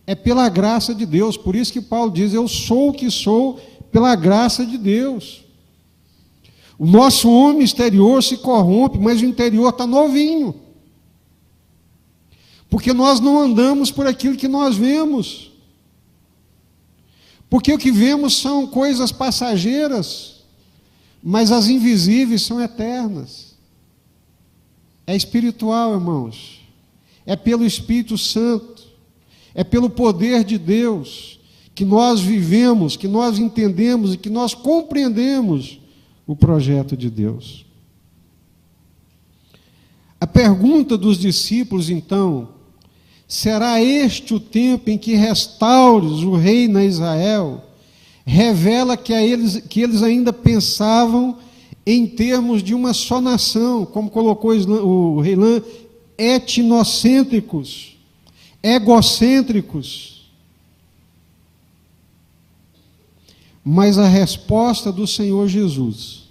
É pela graça de Deus, por isso que Paulo diz: eu sou o que sou pela graça de Deus. O nosso homem exterior se corrompe, mas o interior está novinho. Porque nós não andamos por aquilo que nós vemos. Porque o que vemos são coisas passageiras, mas as invisíveis são eternas. É espiritual, irmãos. É pelo Espírito Santo, é pelo poder de Deus que nós vivemos, que nós entendemos e que nós compreendemos o projeto de Deus. A pergunta dos discípulos, então: será este o tempo em que restaures o reino a Israel? Revela que eles ainda pensavam em termos de uma só nação, como colocou o Reilan, etnocêntricos, egocêntricos. Mas a resposta do Senhor Jesus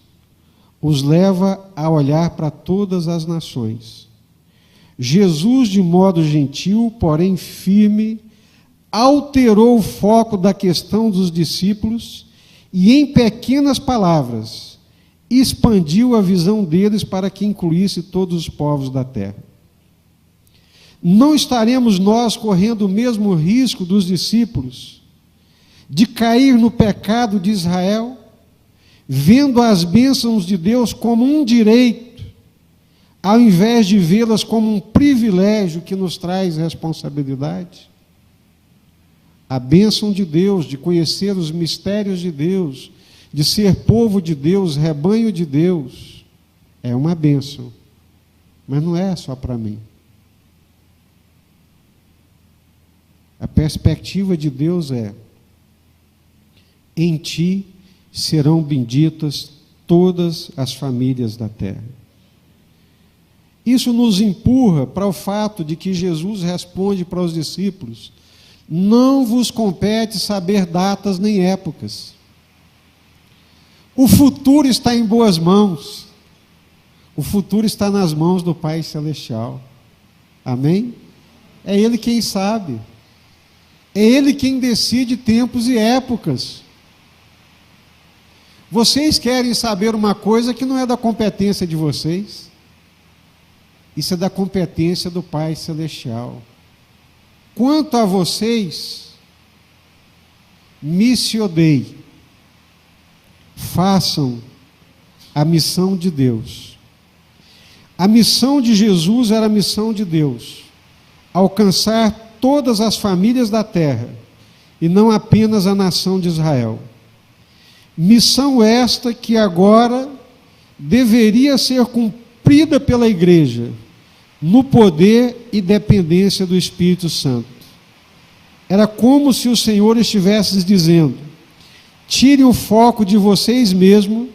os leva a olhar para todas as nações. Jesus, de modo gentil, porém firme, alterou o foco da questão dos discípulos e, em pequenas palavras, expandiu a visão deles para que incluísse todos os povos da terra. Não estaremos nós correndo o mesmo risco dos discípulos de cair no pecado de Israel, vendo as bênçãos de Deus como um direito, ao invés de vê-las como um privilégio que nos traz responsabilidade. A bênção de Deus, de conhecer os mistérios de Deus, de ser povo de Deus, rebanho de Deus, é uma bênção, mas não é só para mim. A perspectiva de Deus é: em ti serão benditas todas as famílias da terra. Isso nos empurra para o fato de que Jesus responde para os discípulos: não vos compete saber datas nem épocas. O futuro está em boas mãos. O futuro está nas mãos do Pai Celestial. Amém? É Ele quem sabe. É Ele quem decide tempos e épocas. Vocês querem saber uma coisa que não é da competência de vocês. Isso é da competência do Pai Celestial. Quanto a vocês, missio Dei, façam a missão de Deus. A missão de Jesus era a missão de Deus: alcançar todas as famílias da terra, e não apenas a nação de Israel. Missão esta que agora deveria ser cumprida pela igreja, no poder e dependência do Espírito Santo. Era como se o Senhor estivesse dizendo: tirem o foco de vocês mesmos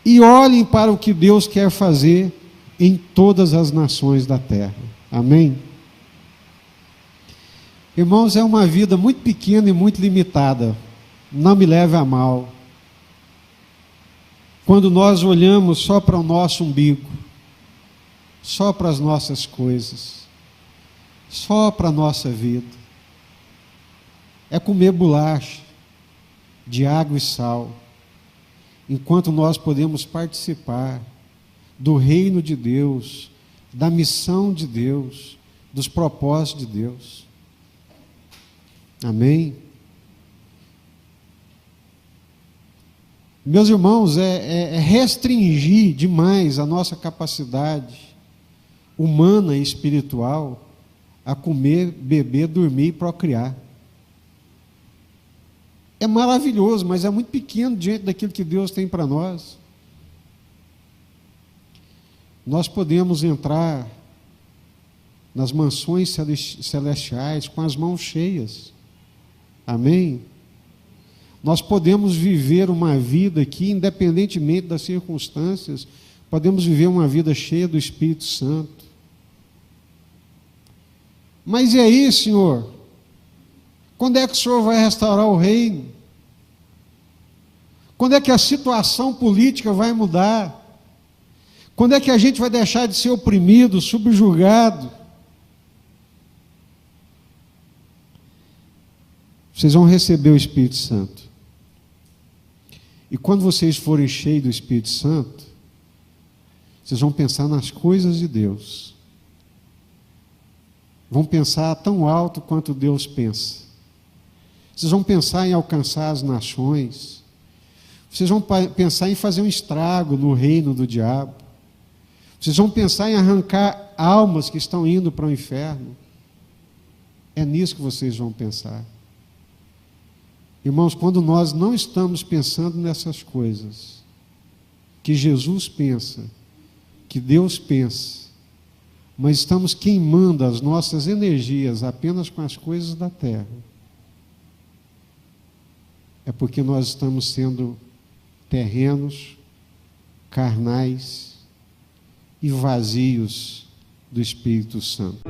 e olhem para o que Deus quer fazer em todas as nações da terra. Amém? Irmãos, é uma vida muito pequena e muito limitada. Não me leve a mal. Quando nós olhamos só para o nosso umbigo, só para as nossas coisas, só para a nossa vida. É comer bolacha de água e sal, enquanto nós podemos participar do reino de Deus, da missão de Deus, dos propósitos de Deus. Amém? Meus irmãos, é restringir demais a nossa capacidade humana e espiritual a comer, beber, dormir e procriar. É maravilhoso, mas é muito pequeno diante daquilo que Deus tem para nós. Nós podemos entrar nas mansões celestiais com as mãos cheias. Amém? Nós podemos viver uma vida aqui, independentemente das circunstâncias, podemos viver uma vida cheia do Espírito Santo. Mas e aí, Senhor? Quando é que o Senhor vai restaurar o reino? Quando é que a situação política vai mudar? Quando é que a gente vai deixar de ser oprimido, subjugado? Vocês vão receber o Espírito Santo. E quando vocês forem cheios do Espírito Santo, vocês vão pensar nas coisas de Deus. Vão pensar tão alto quanto Deus pensa. Vocês vão pensar em alcançar as nações. Vocês vão pensar em fazer um estrago no reino do diabo. Vocês vão pensar em arrancar almas que estão indo para o inferno. É nisso que vocês vão pensar. Irmãos, quando nós não estamos pensando nessas coisas, que Jesus pensa, que Deus pensa, mas estamos queimando as nossas energias apenas com as coisas da terra, é porque nós estamos sendo terrenos, carnais e vazios do Espírito Santo.